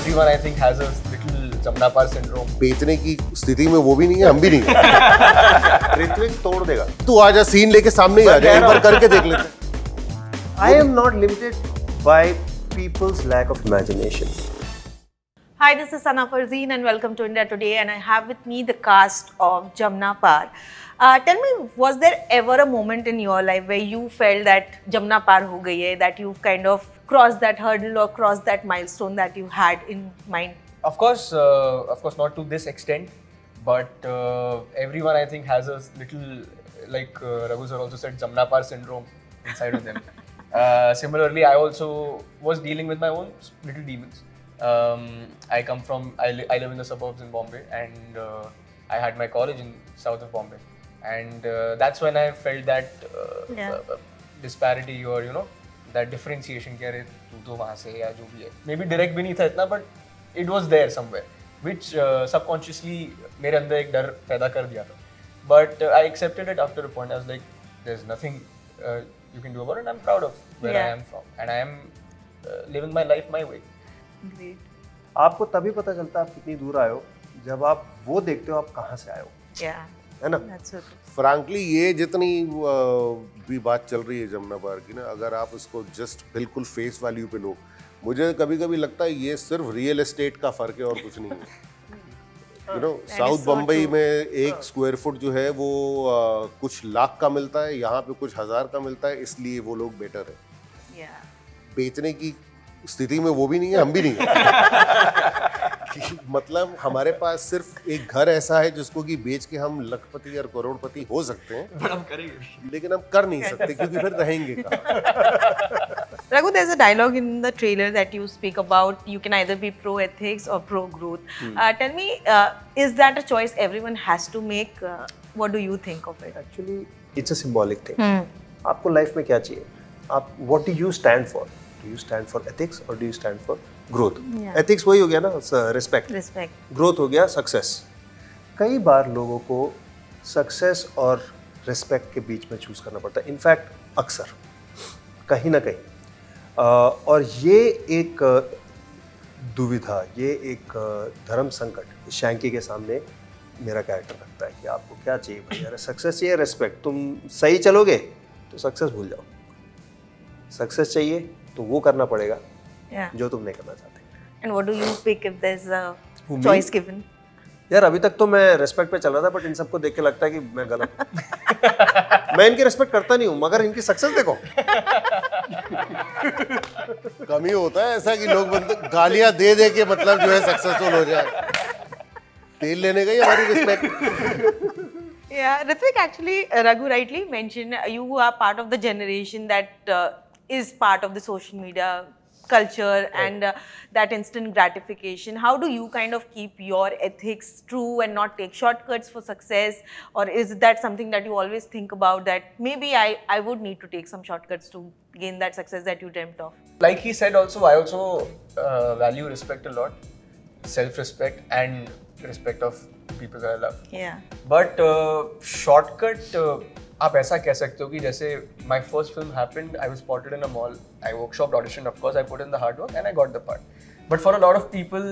everyone I think has a little Jamna Par syndrome. बेचने की स्थिति में वो भी नहीं है, हम भी नहीं है। ऋत्विक तोड़ देगा। तू आजा, सीन लेके सामने ही आ जा, एक बार करके देख लेते। I am not limited by people's lack of imagination. Hi, this is Sana Farzeen and welcome to India Today, and I have with me the cast of Jamna Par. Tell me, was there ever a moment in your life where you felt that Jamna Par ho gayi hai, that you've kind of crossed that hurdle or crossed that milestone that you had in mind? Of course, not to this extent, but everyone I think has a little, like Raghu sir also said, Jamna Par syndrome inside of them. Similarly, I also was dealing with my own little demons. I live in the suburbs in Bombay, and I had my college in south of Bombay, and that's when I felt that disparity, or you know, that differentiation. कि अरे तू तो वहाँ से या जो भी है, maybe direct भी नहीं था इतना, but it was there somewhere, which subconsciously मेरे अंदर एक डर पैदा कर दिया था. But I accepted it after a point. I was like, there's nothing you can do about it. I'm proud of where I am from, and I am living my life my way. Great. आपको तभी पता चलता है आप कितनी दूर आए हो जब आप वो देखते हो आप कहाँ से आए हो, Yeah. है ना? That's so true. फ्रैंकली ये जितनी भी बात चल रही है जमुना पार की ना, अगर आप इसको जस्ट बिल्कुल फेस वैल्यू पे लो, मुझे कभी कभी लगता है ये सिर्फ रियल एस्टेट का फर्क है और कुछ नहीं है. यू नो, साउथ बम्बई में एक स्क्वायर फुट जो है वो कुछ लाख का मिलता है, यहाँ पे कुछ हजार का मिलता है, इसलिए वो लोग बेटर है. Yeah. बेचने की स्थिति में वो भी नहीं है, हम भी नहीं है. मतलब हमारे पास सिर्फ एक घर ऐसा है जिसको कि बेच के हम लखपति और करोड़पति हो सकते हैं, But हम करेंगे. लेकिन हम कर नहीं सकते क्योंकि फिर रहेंगे कहाँ. Raghu, there's a dialogue in the trailer that you speak about. You can either be pro-ethics or pro-growth. Tell me, is that a choice everyone has to make? What do you think of it? Actually, it's a symbolic thing. आपको life में क्या चाहिए? आप what do you stand for? Do you stand for ethics or do you stand for growth? Yeah. Ethics वही हो गया ना, respect. Respect. Growth हो गया success. कई बार लोगों को सक्सेस और रिस्पेक्ट के बीच में चूज करना पड़ता है. इनफैक्ट अक्सर कहीं ना कहीं, और ये एक दुविधा, ये एक धर्म संकट शैंकी के सामने मेरा कैरेक्टर रखता है कि आपको क्या चाहिए भाई, यार सक्सेस चाहिए, रिस्पेक्ट. तुम सही चलोगे तो सक्सेस भूल जाओ. सक्सेस चाहिए तो वो करना पड़ेगा जो तुम नहीं करना चाहते. And what do you pick if there's a Who, choice me? given? यार अभी तक तो मैं रेस्पेक्ट पे चल रहा था, बट इन सबको देख के लगता है कि मैं गलत हूँ. मैं इनकी रेस्पेक्ट करता नहीं हूँ, मगर इनकी सक्सेस देखो. कमी होता है ऐसा कि लोग गालियां दे दे के मतलब जो है सक्सेसफुल हो जाए. तेल लेने गई हमारी respect. Yeah, Ritvik, actually, Raghu rightly mentioned you are part of the generation that is part of the social media culture and that instant gratification. How do you kind of keep your ethics true and not take shortcuts for success? Or is that something that you always think about, that maybe I would need to take some shortcuts to gain that success that you dreamt of? Like he said also, I also value respect a lot, self-respect and respect of people that I love. Yeah. But shortcut, आप ऐसा कह सकते हो कि जैसे my first film happened, I was spotted in a mall, I workshopped, auditioned, of course, I put in the hard work and I got the part. But for a lot of people,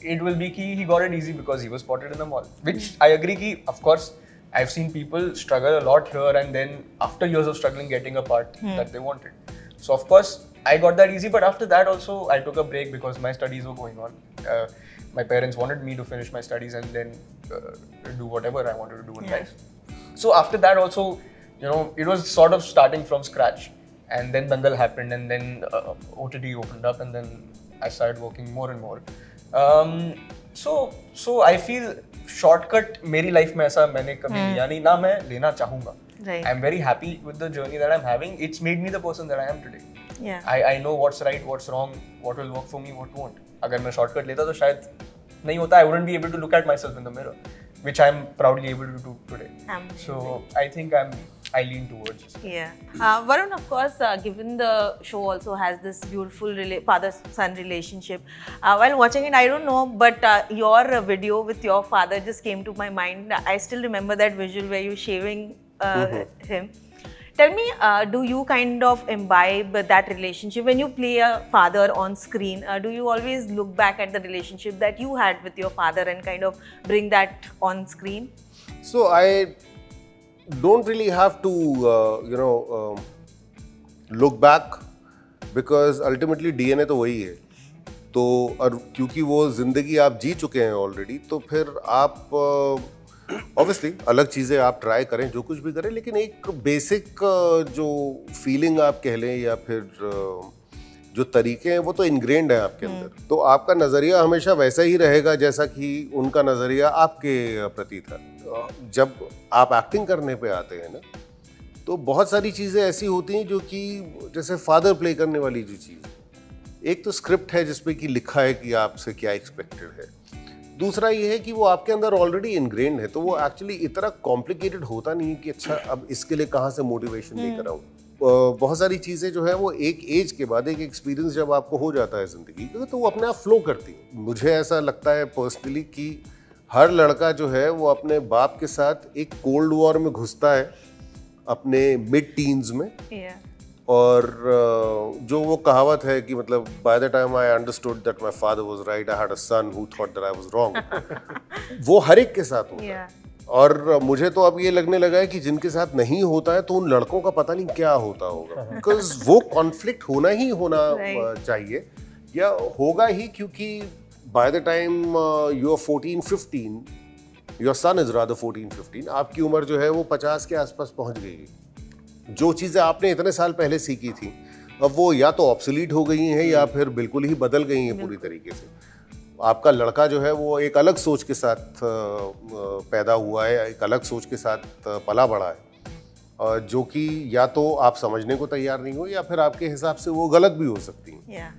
it will be कि he got it easy because he was spotted in the mall. Which I agree कि, of course, I've seen people struggle a lot here and then after years of struggling getting a part that they wanted. So of course, I got that easy, but after that also I took a break because my studies were going on. My parents wanted me to finish my studies and then do whatever I wanted to do in life. So after that also, you know, it was sort of starting from scratch. And then Dangal happened and then OTT opened up and then I started working more and more. So I feel shortcut मेरी life में ऐसा मैंने कभी लिया नहीं, ना मैं लेना चाहूँगा. Right. I'm very happy with the journey that I'm having. It's made me the person that I am today. Yeah. I know what's right, what's wrong, what will work for me, what won't. अगर मैं shortcut लेता तो शायद नहीं होता. I wouldn't be able to look at myself in the mirror, which I'm proudly able to do today. So I think I lean towards it. Yeah. Varun, of course, given the show also has this beautiful father-son relationship. While watching it, I don't know, but your video with your father just came to my mind. I still remember that visual where you're shaving him. Tell me, do you kind of imbibe that relationship when you play a father on screen? Do you always look back at the relationship that you had with your father and kind of bring that on screen? So I don't really have to, look back, because ultimately DNA तो वही है. तो और क्योंकि वो जिंदगी आप जी चुके हैं ऑलरेडी, तो फिर आप ऑब्वियसली अलग चीज़ें आप ट्राई करें, जो कुछ भी करें, लेकिन एक बेसिक जो फीलिंग आप कह लें या फिर जो तरीके हैं वो तो इनग्रेन्ड है आपके अंदर. तो आपका नज़रिया हमेशा वैसा ही रहेगा जैसा कि उनका नज़रिया आपके प्रति था. जब आप एक्टिंग करने पे आते हैं ना, तो बहुत सारी चीज़ें ऐसी होती हैं जो कि जैसे फादर प्ले करने वाली जो चीज़, एक तो स्क्रिप्ट है जिसपे कि लिखा है कि आपसे क्या एक्सपेक्टेड है. दूसरा ये है कि वो आपके अंदर ऑलरेडी इनग्रेन्ड है, तो वो एक्चुअली इतना कॉम्प्लिकेटेड होता नहीं है कि अच्छा अब इसके लिए कहाँ से मोटिवेशन लेकर आऊँ. बहुत सारी चीज़ें जो है वो एक एज के बाद, एक एक्सपीरियंस जब आपको हो जाता है ज़िंदगी का, तो वो अपने आप फ्लो करती है. मुझे ऐसा लगता है पर्सनली कि हर लड़का जो है वो अपने बाप के साथ एक कोल्ड वॉर में घुसता है अपने मिड टीन्स में. और जो वो कहावत है कि मतलब by the time I understood that my father was right, I had a son who thought that I was wrong, वो हर एक के साथ होता है. और मुझे तो अब ये लगने लगा है कि जिनके साथ नहीं होता है तो उन लड़कों का पता नहीं क्या होता होगा, बिकॉज वो कॉन्फ्लिक्ट होना ही होना चाहिए, या होगा ही, क्योंकि by the time you are 14-15, your son is rather 14-15, आपकी उम्र जो है वो 50 के आसपास पहुंच गई है. जो चीज़ें आपने इतने साल पहले सीखी थी, अब वो या तो ऑब्सोलीट हो गई हैं या फिर बिल्कुल ही बदल गई हैं पूरी तरीके से. आपका लड़का जो है वो एक अलग सोच के साथ पैदा हुआ है, एक अलग सोच के साथ पला बड़ा है, जो कि या तो आप समझने को तैयार नहीं हो या फिर आपके हिसाब से वो गलत भी हो सकती है.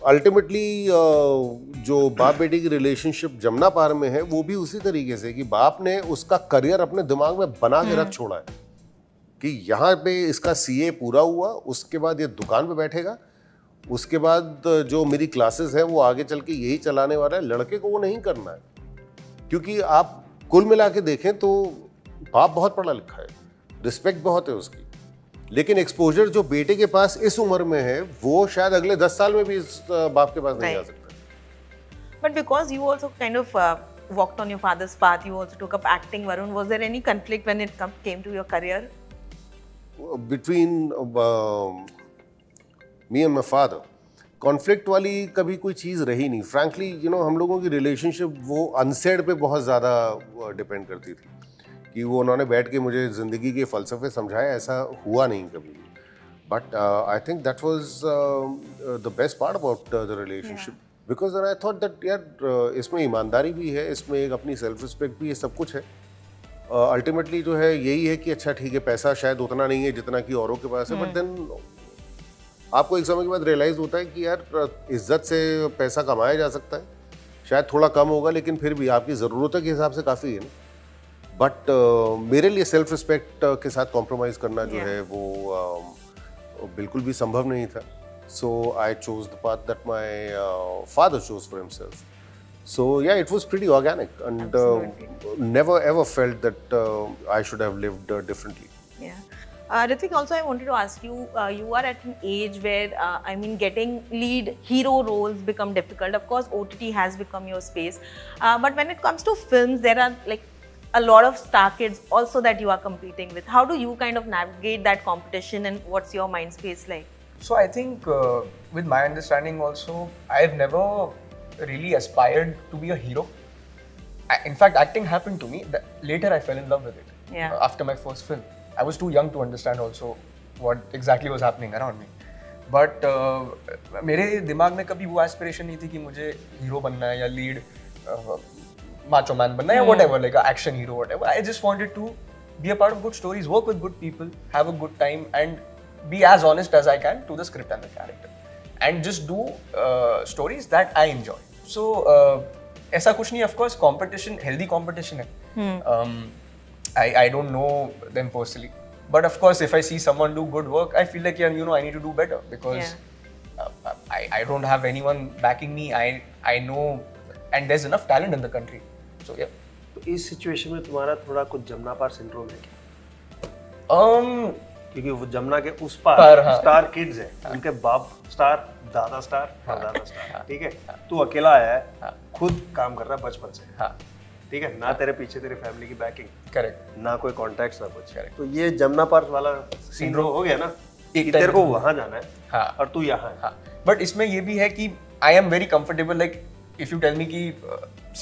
अल्टीमेटली जो बाप बेटी की रिलेशनशिप जमुना पार में है वो भी उसी तरीके से कि बाप ने उसका करियर अपने दिमाग में बना के रख छोड़ा है कि यहाँ पे इसका सीए पूरा हुआ, उसके बाद ये दुकान पे बैठेगा, उसके बाद जो मेरी क्लासेस है वो आगे चल के यही चलाने वाला है. लड़के को वो नहीं करना है, क्योंकि आप कुल मिला के देखें तो बाप बहुत पढ़ा लिखा है, रिस्पेक्ट बहुत है उसकी, लेकिन एक्सपोजर जो बेटे के पास इस उम्र में है वो शायद अगले 10 साल में भी इस बाप के पास नहीं आ सकता. But because you also kind of walked on your father's path, you also took up acting, Varun, was there any conflict when it came to your career? Between me and my father, conflict वाली कभी कोई चीज़ रही नहीं. Frankly हम लोगों की relationship वो unsaid पे बहुत ज़्यादा डिपेंड करती थी कि वो उन्होंने बैठ के मुझे ज़िंदगी के फ़लसफ़े समझाए, ऐसा हुआ नहीं कभी. But I think that was the best part about the relationship, because I thought that यार इसमें ईमानदारी भी है, इसमें एक अपनी सेल्फ रिस्पेक्ट भी है, सब कुछ है. अल्टीमेटली जो है यही है कि अच्छा ठीक है, पैसा शायद उतना नहीं है जितना कि औरों के पास है, बट देन आपको एक समय के बाद रियलाइज होता है कि यार इज्जत से पैसा कमाया जा सकता है, शायद थोड़ा कम होगा लेकिन फिर भी आपकी ज़रूरतों के हिसाब से काफ़ी है ना. बट मेरे लिए सेल्फ रिस्पेक्ट के साथ कॉम्प्रोमाइज़ करना जो है वो बिल्कुल भी संभव नहीं था. So I chose the path that my father chose for himself. So yeah, it was pretty organic, and never ever felt that I should have lived differently. Yeah. Ritvik, also I wanted to ask you, you are at an age where, I mean, getting lead hero roles become difficult. Of course, OTT has become your space. But when it comes to films, there are like a lot of star kids also that you are competing with. How do you kind of navigate that competition, and what's your mind space like? So I think with my understanding also, I've never really aspired to be a hero. In fact, acting happened to me. Later, I fell in love with it. Yeah. After my first film, I was too young to understand also what exactly was happening around me. But मेरे दिमाग में कभी वो aspiration नहीं थी कि मुझे hero बनना है या lead macho man बनना है या whatever, like a action hero, whatever. I just wanted to be a part of good stories, work with good people, have a good time, and be as honest as I can to the script and the character. And just do stories that I enjoy. So ऐसा कुछ नहीं, of course competition, healthy competition है. I don't know them personally, but of course if I see someone do good work, I feel like I need to do better, because I don't have anyone backing me. I know, and there's enough talent in the country. So yeah. तो इस situation में तुम्हारा थोड़ा कुछ जमुना पार syndrome है क्या? क्योंकि वो जमुना के उस पार हाँ। स्टार किड्स है, उनके बाप स्टार, दादा स्टार, दादा स्टार, ठीक है। तू अकेला आया है, खुद काम कर रहा है बचपन से, हाँ ठीक है ना, तेरे पीछे तेरी फैमिली की बैकिंग, करेक्ट, ना कोई कॉन्टैक्ट्स ना कुछ, Correct. तो ये जमुना पार वाला सिंड्रोम हो गया ना, कि तेरे को वहां जाना है हाँ और तू यहाँ है। हाँ, बट इसमें ये भी है कि I am very comfortable, like if you tell me कि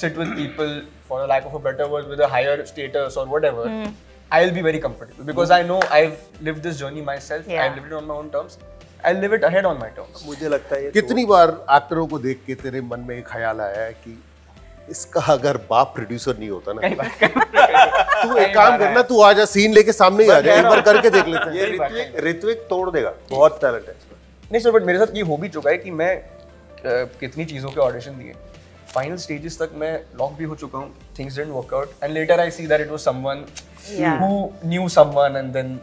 sit with people for a lack of a better word with a higher status or whatever, I'll be very comfortable because I know I've lived this journey myself. Yeah. I've lived it on my own terms. I'll live it ahead on my terms. मुझे लगता है ये कितनी बार एक्टरों को देख के तेरे मन में एक ख्याल आया है कि इसका अगर बाप प्रोड्यूसर नहीं होता ना, तू एक काम करना, तू आजा सीन लेके सामने ही आ जा, एक बार करके देख लेते हैं। ये ऋत्विक तोड़ देगा, बहुत टैलेंट है इसमें। नहीं सर, बट मेरे साथ ये हो भी चुका है कि मैं कितनी चीज़ों के ऑडिशन दिए, फाइनल स्टेजेस तक मैं लॉक भी हो चुका हूँ, things didn't work out and later I see that it was someone who knew someone and then,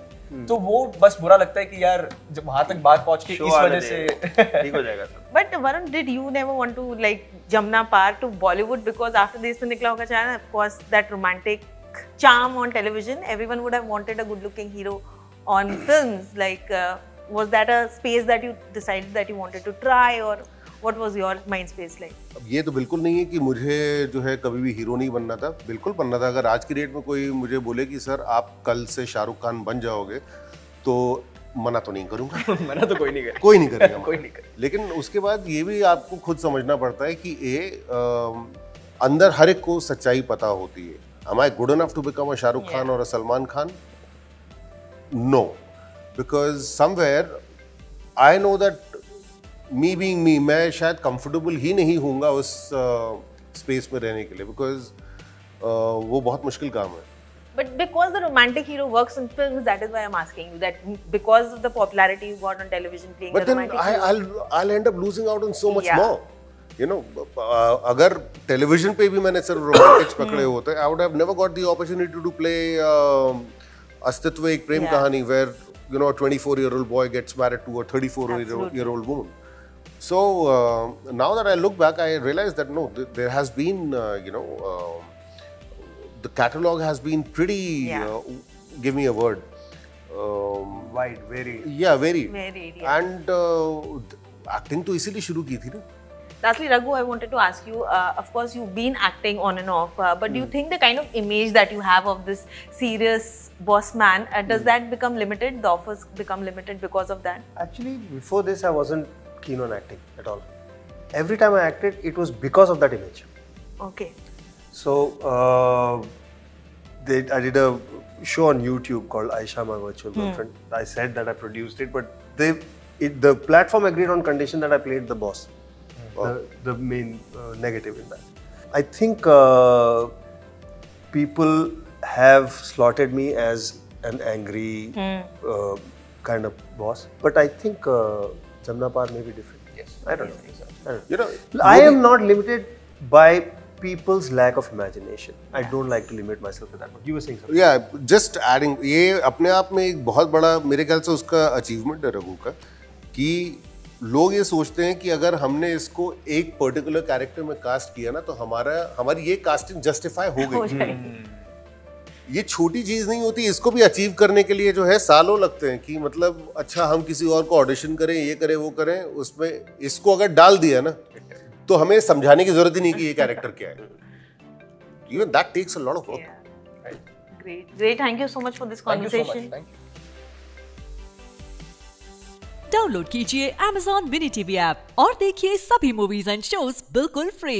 तो वो बस बुरा लगता है कि यार जब वहां तक बात पहुंच के इस वजह से ठीक हो जाएगा सब। But Varun, did you never want to like Jamna Par to Bollywood because after this to Nikla Hoga Chaya, of course that romantic charm on television, everyone would have wanted a good-looking hero on films. Like, was that a space that you decided that you wanted to try, or what was your mind space like? अब ये तो बिल्कुल नहीं है कि मुझे जो है कभी भी हीरो नहीं बनना था, बिल्कुल बनना था। अगर आज की डेट में कोई मुझे बोले कि सर आप कल से शाहरुख खान बन जाओगे, तो मना तो नहीं करूंगा। मना तो कोई नहीं करेगा, कोई नहीं करेगा कोई नहीं करेगा। लेकिन उसके बाद ये भी आपको खुद समझना पड़ता है कि अंदर हर एक को सच्चाई पता होती है। Am I good enough to become a Shahrukh Khan or a Salman Khan? No, because somewhere I know that me being me, मैं शायद कंफर्टेबल ही नहीं होऊंगा उस स्पेस में रहने के लिए, बिकॉज वो बहुत मुश्किल काम है। But because the romantic hero works in films, that is why I'm asking you. That because of the popularity you got on television playing But the then romantic hero. I'll end up losing out on so much Yeah. more. You know, अगर television पे भी मैंने सिर्फ Romantics पकड़े होते, I would have never got the opportunity to play अस्तित्व एक प्रेम कहानी where you know a 24-year-old boy gets married to a 34-year-old woman. So now that I look back, I realize that no, there has been the catalog has been pretty. Give me a word. Wide, very. Yeah, very. Very, yeah. And acting तो इसीलिए शुरू की थी ना. Lastly, Raghu, I wanted to ask you, of course, you've been acting on and off, but do you think the kind of image that you have of this serious boss man, does that become limited? The offers become limited because of that? Actually, before this, I wasn't keen on acting at all. Every time I acted, it was because of that image. Okay. So, I did a show on YouTube called Aisha, My Virtual Girlfriend. I said that I produced it, but the platform agreed on condition that I played the boss, the main negative in that. I think people have slotted me as an angry kind of boss, but I think Jamna Par may be different. Yes. I don't know. You know, I am not limited by people's lack of imagination. I don't like to limit myself to that. But you were saying something. Yeah, just adding, ये अपने आप में एक बहुत बड़ा मेरे ख्याल से उसका अचीवमेंट है रघु का, कि लोग ये सोचते हैं कि अगर हमने इसको एक पर्टिकुलर कैरेक्टर में कास्ट किया ना, तो हमारी ये कास्टिंग जस्टिफाई हो गई। ये छोटी चीज नहीं होती, इसको भी अचीव करने के लिए जो है सालों लगते हैं, कि मतलब अच्छा हम किसी और को ऑडिशन करें, ये करें वो करें, उसमें इसको अगर डाल दिया ना, तो हमें समझाने की जरूरत ही नहीं कि ये कैरेक्टर क्या है। Even that takes a lot of work. Yeah. Great. Thank you so much for this conversation. Thank you. Download कीजिए Amazon Mini TV ऐप और देखिए सभी मूवीज एंड शोज बिल्कुल फ्री।